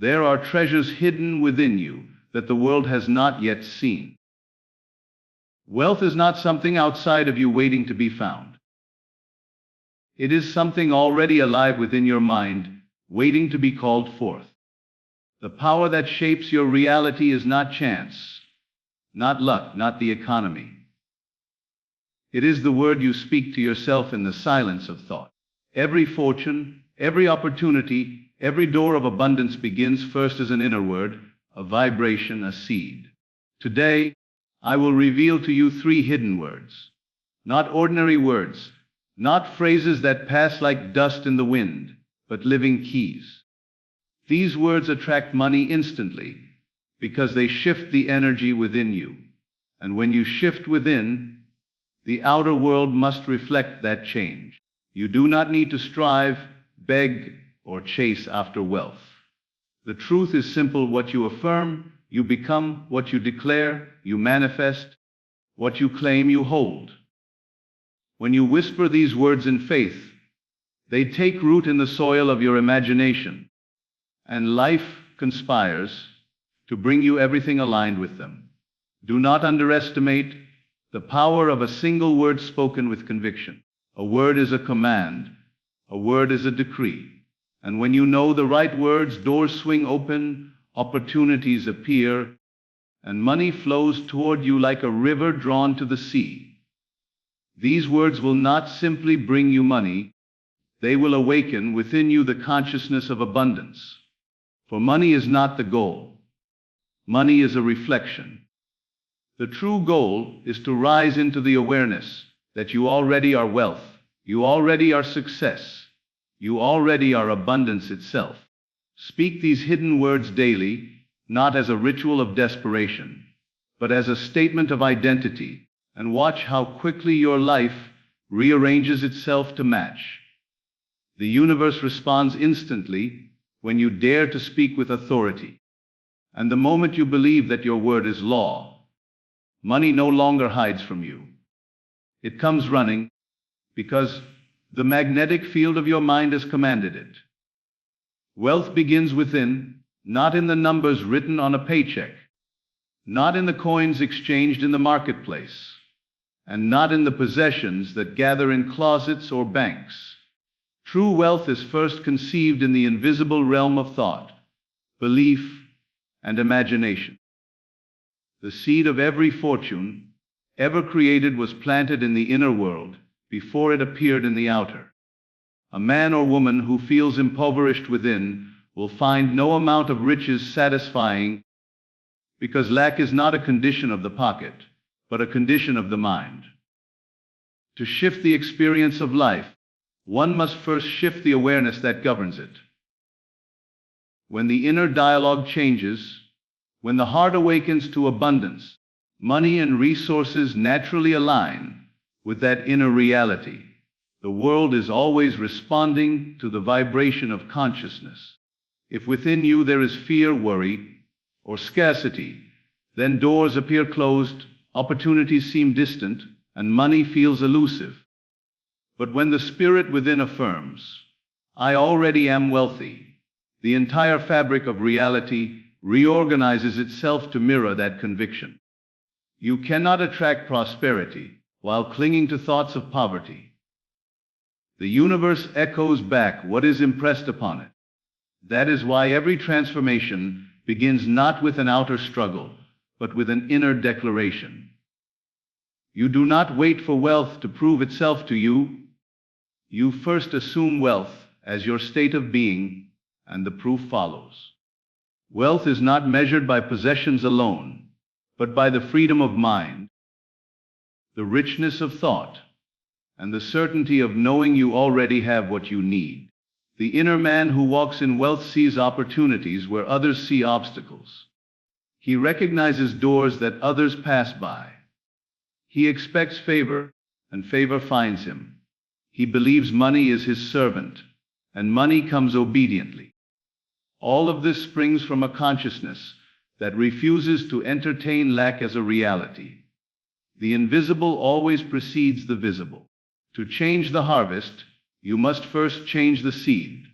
There are treasures hidden within you that the world has not yet seen. Wealth is not something outside of you waiting to be found. It is something already alive within your mind, waiting to be called forth. The power that shapes your reality is not chance, not luck, not the economy. It is the word you speak to yourself in the silence of thought. Every fortune, every opportunity, every door of abundance begins first as an inner word, a vibration, a seed. Today, I will reveal to you 3 hidden words. Not ordinary words, not phrases that pass like dust in the wind, but living keys. These words attract money instantly because they shift the energy within you. And when you shift within, the outer world must reflect that change. You do not need to strive, beg, or chase after wealth. The truth is simple. What you affirm, you become. What you declare, you manifest. What you claim, you hold. When you whisper these words in faith, they take root in the soil of your imagination, and life conspires to bring you everything aligned with them. Do not underestimate the power of a single word spoken with conviction. A word is a command. A word is a decree. And when you know the right words, doors swing open, opportunities appear, and money flows toward you like a river drawn to the sea. These words will not simply bring you money, they will awaken within you the consciousness of abundance. For money is not the goal. Money is a reflection. The true goal is to rise into the awareness that you already are wealth, you already are success, you already are abundance itself. Speak these hidden words daily, not as a ritual of desperation, but as a statement of identity, and watch how quickly your life rearranges itself to match. The universe responds instantly when you dare to speak with authority. And the moment you believe that your word is law, money no longer hides from you. It comes running because the magnetic field of your mind has commanded it. Wealth begins within, not in the numbers written on a paycheck, not in the coins exchanged in the marketplace, and not in the possessions that gather in closets or banks. True wealth is first conceived in the invisible realm of thought, belief, and imagination. The seed of every fortune ever created was planted in the inner world before it appeared in the outer. A man or woman who feels impoverished within will find no amount of riches satisfying, because lack is not a condition of the pocket, but a condition of the mind. To shift the experience of life, one must first shift the awareness that governs it. When the inner dialogue changes, when the heart awakens to abundance, money and resources naturally align with that inner reality. The world is always responding to the vibration of consciousness. If within you there is fear, worry, or scarcity, then doors appear closed, opportunities seem distant, and money feels elusive. But when the spirit within affirms, I already am wealthy, the entire fabric of reality reorganizes itself to mirror that conviction. You cannot attract prosperity while clinging to thoughts of poverty. The universe echoes back what is impressed upon it. That is why every transformation begins not with an outer struggle, but with an inner declaration. You do not wait for wealth to prove itself to you. You first assume wealth as your state of being, and the proof follows. Wealth is not measured by possessions alone, but by the freedom of mind, the richness of thought, and the certainty of knowing you already have what you need. The inner man who walks in wealth sees opportunities where others see obstacles. He recognizes doors that others pass by. He expects favor, and favor finds him. He believes money is his servant, and money comes obediently. All of this springs from a consciousness that refuses to entertain lack as a reality. The invisible always precedes the visible. To change the harvest, you must first change the seed.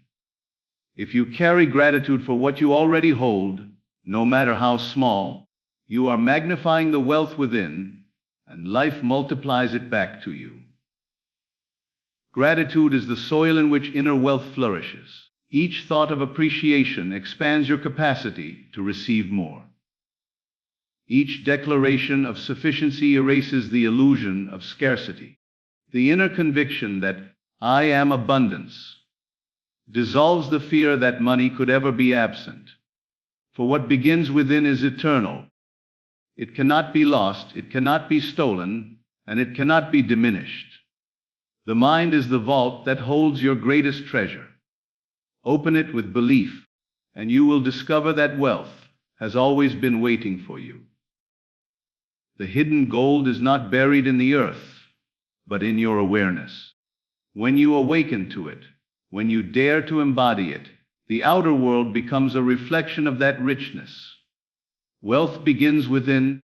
If you carry gratitude for what you already hold, no matter how small, you are magnifying the wealth within, and life multiplies it back to you. Gratitude is the soil in which inner wealth flourishes. Each thought of appreciation expands your capacity to receive more. Each declaration of sufficiency erases the illusion of scarcity. The inner conviction that I am abundance dissolves the fear that money could ever be absent. For what begins within is eternal. It cannot be lost, it cannot be stolen, and it cannot be diminished. The mind is the vault that holds your greatest treasure. Open it with belief, and you will discover that wealth has always been waiting for you. The hidden gold is not buried in the earth, but in your awareness. When you awaken to it, when you dare to embody it, the outer world becomes a reflection of that richness. Wealth begins within,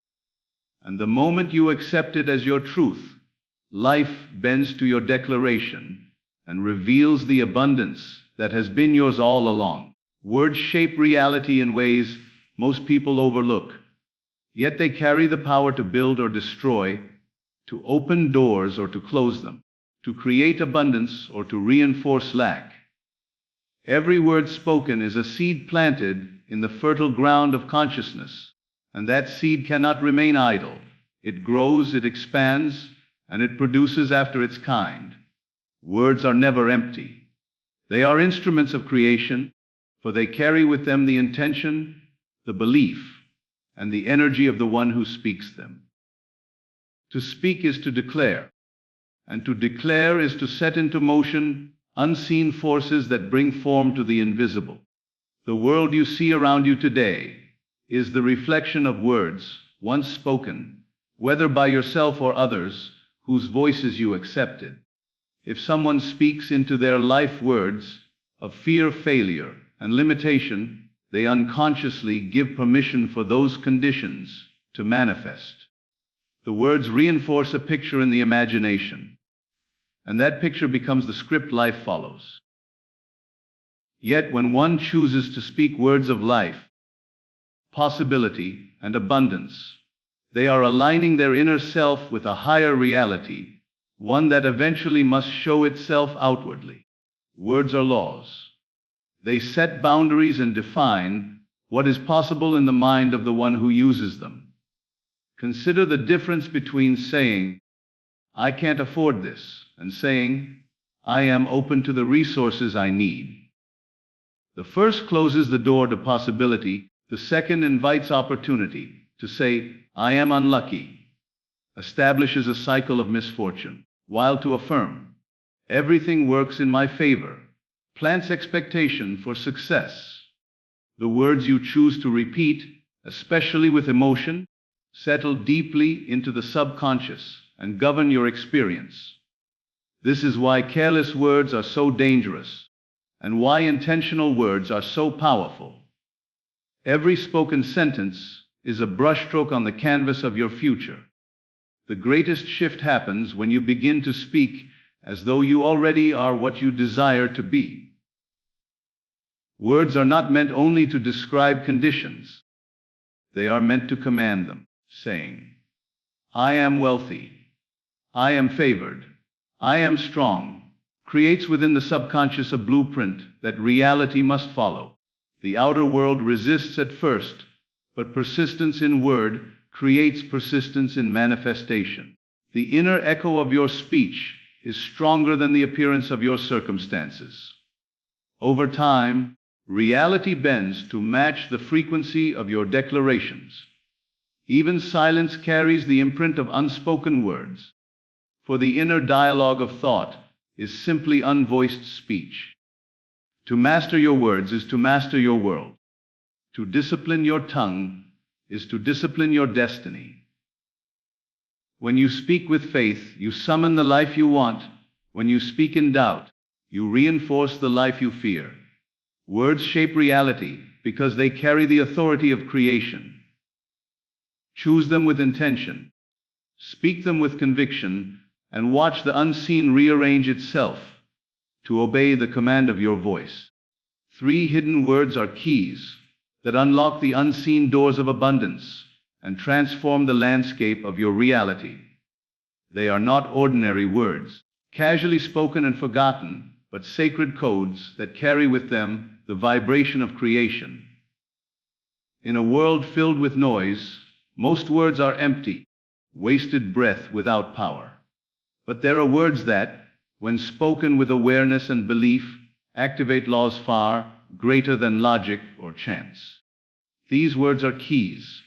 and the moment you accept it as your truth, life bends to your declaration and reveals the abundance that has been yours all along. Words shape reality in ways most people overlook, yet they carry the power to build or destroy, to open doors or to close them, to create abundance or to reinforce lack. Every word spoken is a seed planted in the fertile ground of consciousness, and that seed cannot remain idle. It grows, it expands, and it produces after its kind. Words are never empty. They are instruments of creation, for they carry with them the intention, the belief, and the energy of the one who speaks them. To speak is to declare, and to declare is to set into motion unseen forces that bring form to the invisible. The world you see around you today is the reflection of words once spoken, whether by yourself or others, whose voices you accepted. If someone speaks into their life words of fear, failure, and limitation, they unconsciously give permission for those conditions to manifest. The words reinforce a picture in the imagination, and that picture becomes the script life follows. Yet when one chooses to speak words of life, possibility, and abundance, they are aligning their inner self with a higher reality, one that eventually must show itself outwardly. Words are laws. They set boundaries and define what is possible in the mind of the one who uses them. Consider the difference between saying, I can't afford this, and saying, I am open to the resources I need. The first closes the door to possibility, the second invites opportunity. To say, I am unlucky, establishes a cycle of misfortune, while to affirm, everything works in my favor, plants expectation for success. The words you choose to repeat, especially with emotion, settle deeply into the subconscious and govern your experience. This is why careless words are so dangerous, and why intentional words are so powerful. Every spoken sentence is a brushstroke on the canvas of your future. The greatest shift happens when you begin to speak as though you already are what you desire to be. Words are not meant only to describe conditions. They are meant to command them, saying, I am wealthy, I am favored, I am strong, creates within the subconscious a blueprint that reality must follow. The outer world resists at first, but persistence in word creates persistence in manifestation. The inner echo of your speech is stronger than the appearance of your circumstances. Over time, reality bends to match the frequency of your declarations. Even silence carries the imprint of unspoken words, for the inner dialogue of thought is simply unvoiced speech. To master your words is to master your world. To discipline your tongue is to discipline your destiny. When you speak with faith, you summon the life you want. When you speak in doubt, you reinforce the life you fear. Words shape reality because they carry the authority of creation. Choose them with intention. Speak them with conviction, and watch the unseen rearrange itself to obey the command of your voice. 3 hidden words are keys that unlock the unseen doors of abundance and transform the landscape of your reality. They are not ordinary words, casually spoken and forgotten, but sacred codes that carry with them the vibration of creation. In a world filled with noise, most words are empty, wasted breath without power. But there are words that, when spoken with awareness and belief, activate laws far greater than logic or chance. These words are keys,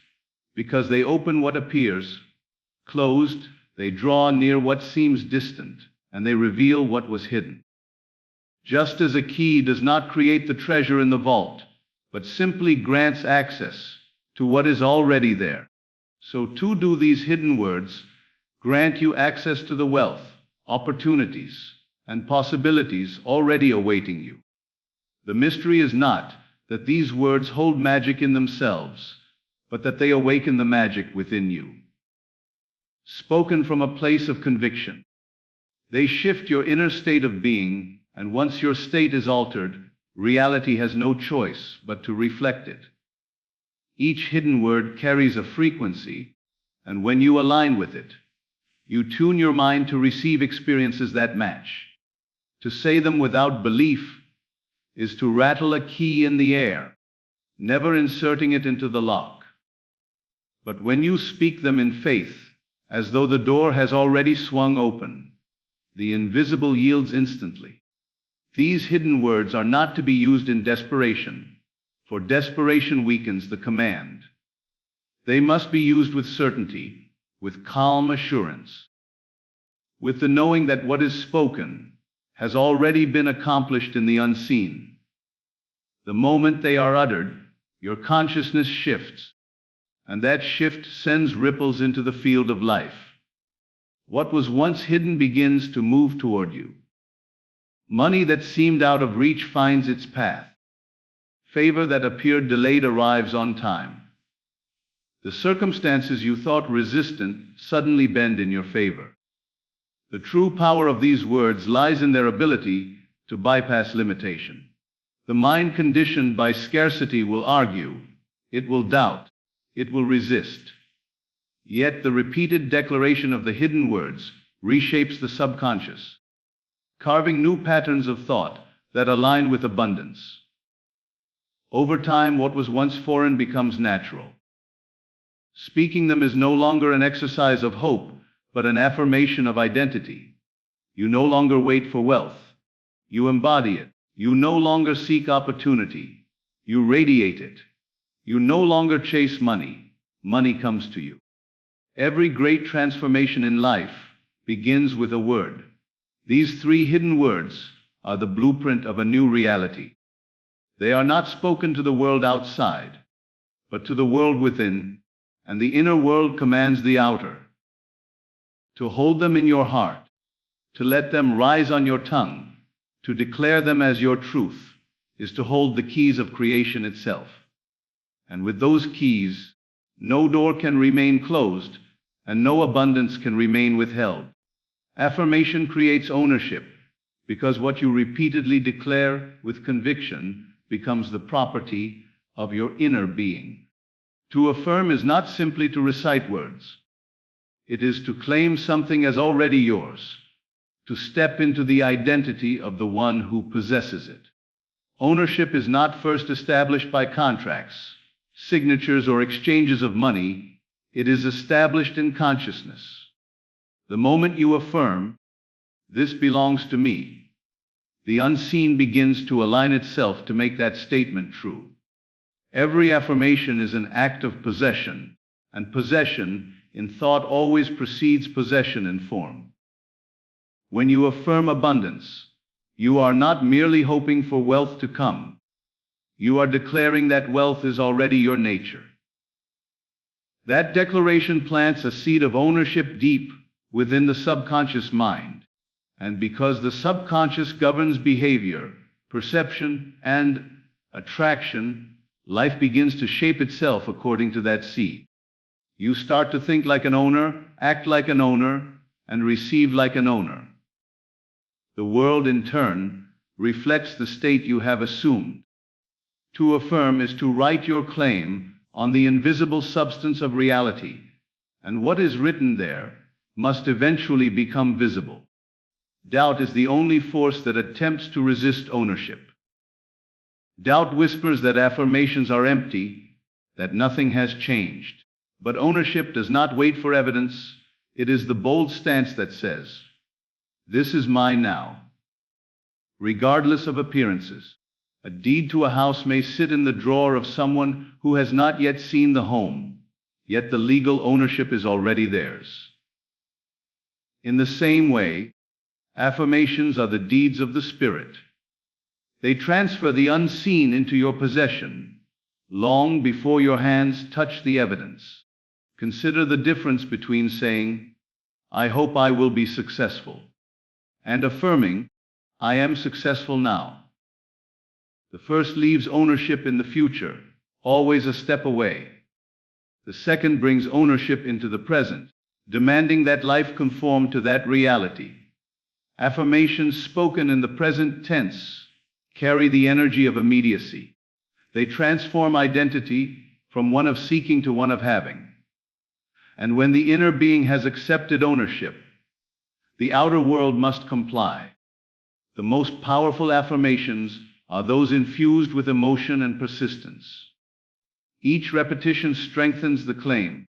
because they open what appears closed, they draw near what seems distant, and they reveal what was hidden. Just as a key does not create the treasure in the vault, but simply grants access to what is already there, so too do these hidden words grant you access to the wealth, opportunities, and possibilities already awaiting you. The mystery is not that these words hold magic in themselves, but that they awaken the magic within you. Spoken from a place of conviction, they shift your inner state of being, and once your state is altered, reality has no choice but to reflect it. Each hidden word carries a frequency, and when you align with it, you tune your mind to receive experiences that match. To say them without belief is to rattle a key in the air, never inserting it into the lock. But when you speak them in faith, as though the door has already swung open, the invisible yields instantly. These hidden words are not to be used in desperation, for desperation weakens the command. They must be used with certainty, with calm assurance, with the knowing that what is spoken has already been accomplished in the unseen. The moment they are uttered, your consciousness shifts, and that shift sends ripples into the field of life. What was once hidden begins to move toward you. Money that seemed out of reach finds its path. Favor that appeared delayed arrives on time. The circumstances you thought resistant suddenly bend in your favor. The true power of these words lies in their ability to bypass limitation. The mind conditioned by scarcity will argue, it will doubt, it will resist. Yet the repeated declaration of the hidden words reshapes the subconscious, carving new patterns of thought that align with abundance. Over time, what was once foreign becomes natural. Speaking them is no longer an exercise of hope, but an affirmation of identity. You no longer wait for wealth. You embody it. You no longer seek opportunity. You radiate it. You no longer chase money. Money comes to you. Every great transformation in life begins with a word. These 3 hidden words are the blueprint of a new reality. They are not spoken to the world outside, but to the world within, and the inner world commands the outer. To hold them in your heart, to let them rise on your tongue, to declare them as your truth, is to hold the keys of creation itself. And with those keys, no door can remain closed, and no abundance can remain withheld. Affirmation creates ownership, because what you repeatedly declare with conviction becomes the property of your inner being. To affirm is not simply to recite words. It is to claim something as already yours, to step into the identity of the one who possesses it. Ownership is not first established by contracts, signatures, or exchanges of money. It is established in consciousness. The moment you affirm, "This belongs to me," the unseen begins to align itself to make that statement true. Every affirmation is an act of possession, and possession in thought always precedes possession in form. When you affirm abundance, you are not merely hoping for wealth to come. You are declaring that wealth is already your nature. That declaration plants a seed of ownership deep within the subconscious mind. And because the subconscious governs behavior, perception, and attraction, life begins to shape itself according to that seed. You start to think like an owner, act like an owner, and receive like an owner. The world, in turn, reflects the state you have assumed. To affirm is to write your claim on the invisible substance of reality, and what is written there must eventually become visible. Doubt is the only force that attempts to resist ownership. Doubt whispers that affirmations are empty, that nothing has changed. But ownership does not wait for evidence. It is the bold stance that says, "This is mine now." Regardless of appearances, a deed to a house may sit in the drawer of someone who has not yet seen the home, yet the legal ownership is already theirs. In the same way, affirmations are the deeds of the Spirit. They transfer the unseen into your possession, long before your hands touch the evidence. Consider the difference between saying, "I hope I will be successful," and affirming, "I am successful now." The first leaves ownership in the future, always a step away. The second brings ownership into the present, demanding that life conform to that reality. Affirmations spoken in the present tense carry the energy of immediacy. They transform identity from one of seeking to one of having. And when the inner being has accepted ownership, the outer world must comply. The most powerful affirmations are those infused with emotion and persistence. Each repetition strengthens the claim,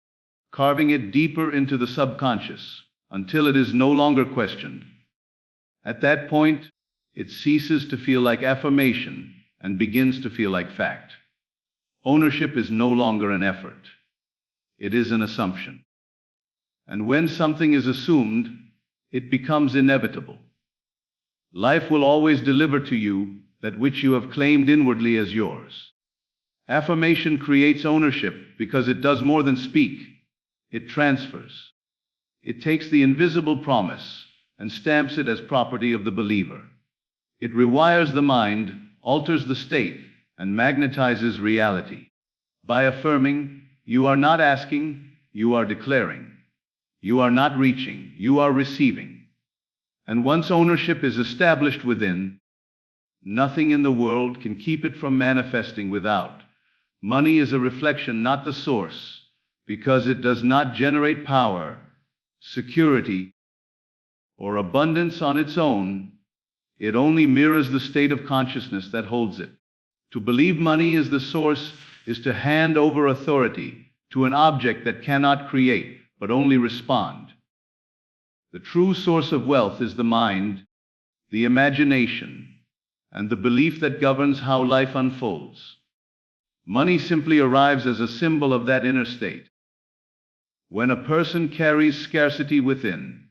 carving it deeper into the subconscious until it is no longer questioned. At that point, it ceases to feel like affirmation and begins to feel like fact. Ownership is no longer an effort. It is an assumption. And when something is assumed, it becomes inevitable. Life will always deliver to you that which you have claimed inwardly as yours. Affirmation creates ownership because it does more than speak. It transfers. It takes the invisible promise and stamps it as property of the believer. It rewires the mind, alters the state, and magnetizes reality. By affirming, you are not asking, you are declaring. You are not reaching, you are receiving. And once ownership is established within, nothing in the world can keep it from manifesting without. Money is a reflection, not the source, because it does not generate power, security, or abundance on its own. It only mirrors the state of consciousness that holds it. To believe money is the source is to hand over authority to an object that cannot create, but only respond. The true source of wealth is the mind, the imagination, and the belief that governs how life unfolds. Money simply arrives as a symbol of that inner state. When a person carries scarcity within,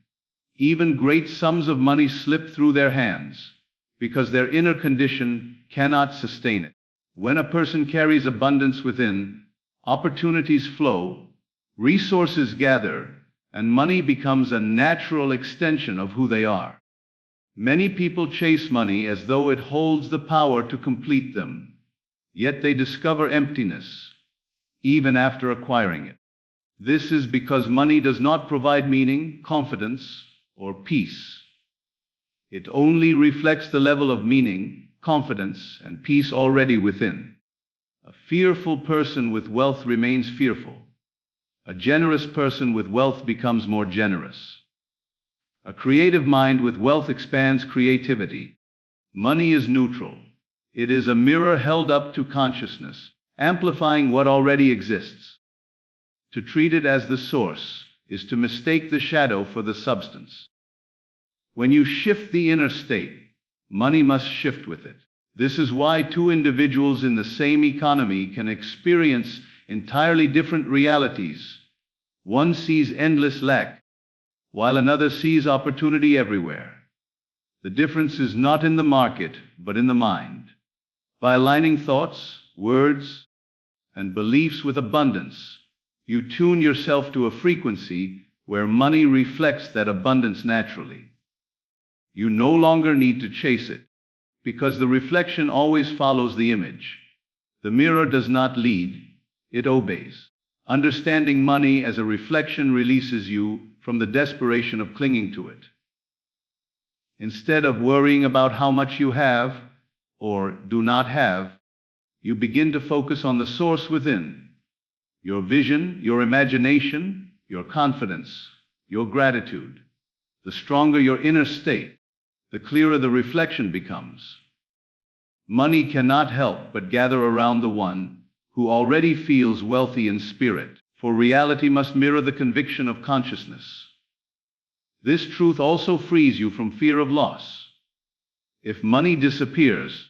even great sums of money slip through their hands, because their inner condition cannot sustain it. When a person carries abundance within, opportunities flow, resources gather, and money becomes a natural extension of who they are. Many people chase money as though it holds the power to complete them, yet they discover emptiness, even after acquiring it. This is because money does not provide meaning, confidence, or peace. It only reflects the level of meaning, confidence, and peace already within. A fearful person with wealth remains fearful. A generous person with wealth becomes more generous. A creative mind with wealth expands creativity. Money is neutral. It is a mirror held up to consciousness, amplifying what already exists. To treat it as the source is to mistake the shadow for the substance. When you shift the inner state, money must shift with it. This is why two individuals in the same economy can experience entirely different realities. One sees endless lack, while another sees opportunity everywhere. The difference is not in the market, but in the mind. By aligning thoughts, words, and beliefs with abundance, you tune yourself to a frequency where money reflects that abundance naturally. You no longer need to chase it, because the reflection always follows the image. The mirror does not lead, it obeys. Understanding money as a reflection releases you from the desperation of clinging to it. Instead of worrying about how much you have or do not have, you begin to focus on the source within. Your vision, your imagination, your confidence, your gratitude. The stronger your inner state, the clearer the reflection becomes. Money cannot help but gather around the one who already feels wealthy in spirit, for reality must mirror the conviction of consciousness. This truth also frees you from fear of loss. If money disappears,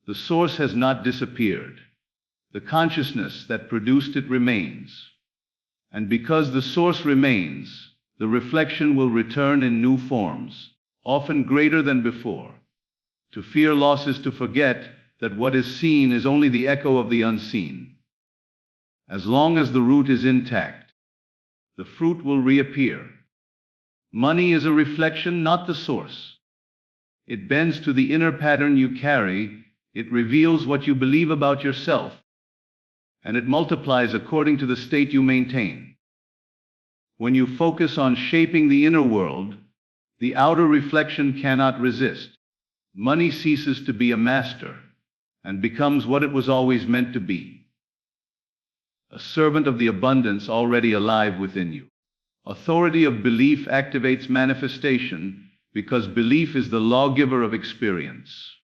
the source has not disappeared. The consciousness that produced it remains. And because the source remains, the reflection will return in new forms, often greater than before. To fear loss is to forget that what is seen is only the echo of the unseen. As long as the root is intact, the fruit will reappear. Money is a reflection, not the source. It bends to the inner pattern you carry, it reveals what you believe about yourself, and it multiplies according to the state you maintain. When you focus on shaping the inner world, the outer reflection cannot resist. Money ceases to be a master and becomes what it was always meant to be. A servant of the abundance already alive within you. Authority of belief activates manifestation because belief is the lawgiver of experience.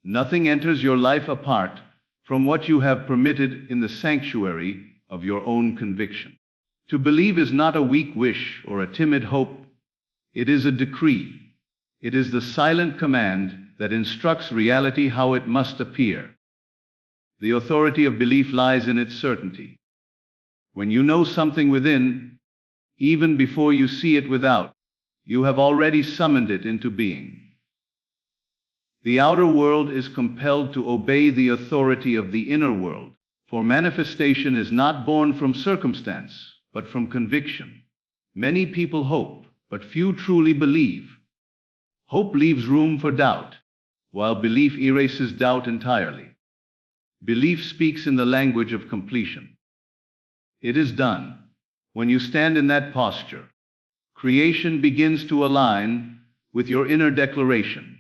Nothing enters your life apart from what you have permitted in the sanctuary of your own conviction. To believe is not a weak wish or a timid hope. It is a decree. It is the silent command that instructs reality how it must appear. The authority of belief lies in its certainty. When you know something within, even before you see it without, you have already summoned it into being. The outer world is compelled to obey the authority of the inner world, for manifestation is not born from circumstance, but from conviction. Many people hope, but few truly believe. Hope leaves room for doubt, while belief erases doubt entirely. Belief speaks in the language of completion. It is done. When you stand in that posture, creation begins to align with your inner declaration.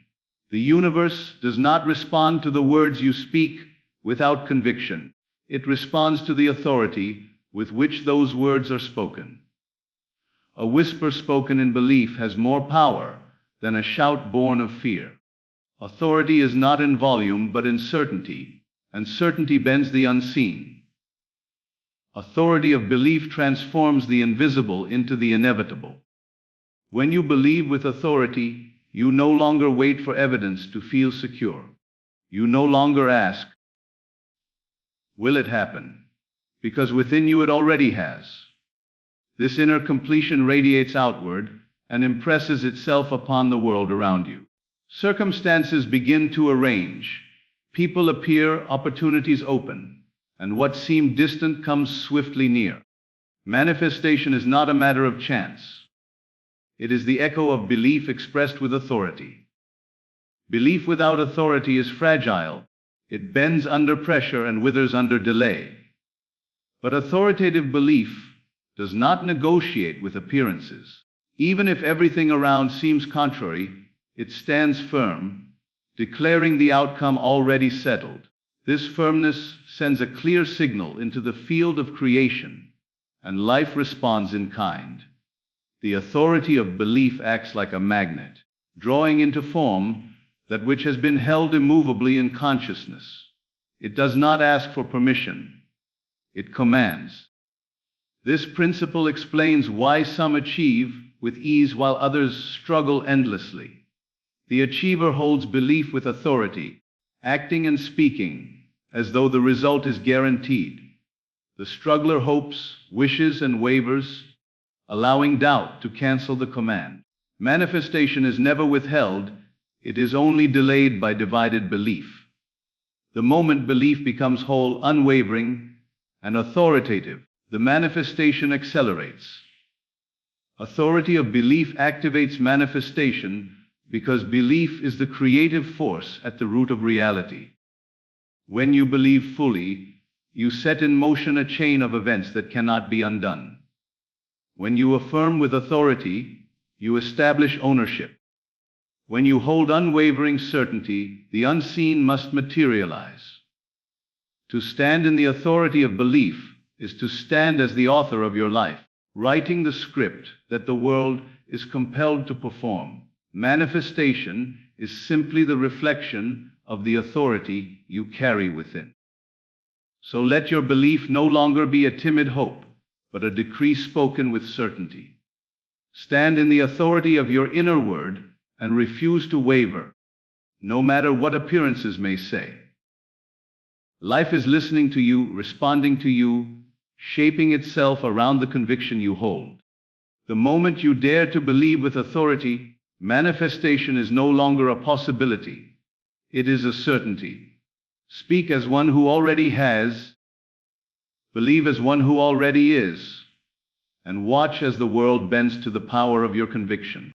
The universe does not respond to the words you speak without conviction. It responds to the authority with which those words are spoken. A whisper spoken in belief has more power than a shout born of fear. Authority is not in volume but in certainty, and certainty bends the unseen. Authority of belief transforms the invisible into the inevitable. When you believe with authority, you no longer wait for evidence to feel secure. You no longer ask, "Will it happen?" Because within you it already has. This inner completion radiates outward and impresses itself upon the world around you. Circumstances begin to arrange. People appear, opportunities open, and what seemed distant comes swiftly near. Manifestation is not a matter of chance. It is the echo of belief expressed with authority. Belief without authority is fragile. It bends under pressure and withers under delay. But authoritative belief does not negotiate with appearances. Even if everything around seems contrary, it stands firm, declaring the outcome already settled. This firmness sends a clear signal into the field of creation, and life responds in kind. The authority of belief acts like a magnet, drawing into form that which has been held immovably in consciousness. It does not ask for permission. It commands. This principle explains why some achieve with ease while others struggle endlessly. The achiever holds belief with authority, acting and speaking as though the result is guaranteed. The struggler hopes, wishes, and wavers, allowing doubt to cancel the command. Manifestation is never withheld, it is only delayed by divided belief. The moment belief becomes whole, unwavering, and authoritative, the manifestation accelerates. Authority of belief activates manifestation because belief is the creative force at the root of reality. When you believe fully, you set in motion a chain of events that cannot be undone. When you affirm with authority, you establish ownership. When you hold unwavering certainty, the unseen must materialize. To stand in the authority of belief is to stand as the author of your life, writing the script that the world is compelled to perform. Manifestation is simply the reflection of the authority you carry within. So let your belief no longer be a timid hope, but a decree spoken with certainty. Stand in the authority of your inner word and refuse to waver, no matter what appearances may say. Life is listening to you, responding to you, shaping itself around the conviction you hold. The moment you dare to believe with authority, manifestation is no longer a possibility. It is a certainty. Speak as one who already has, believe as one who already is, and watch as the world bends to the power of your conviction.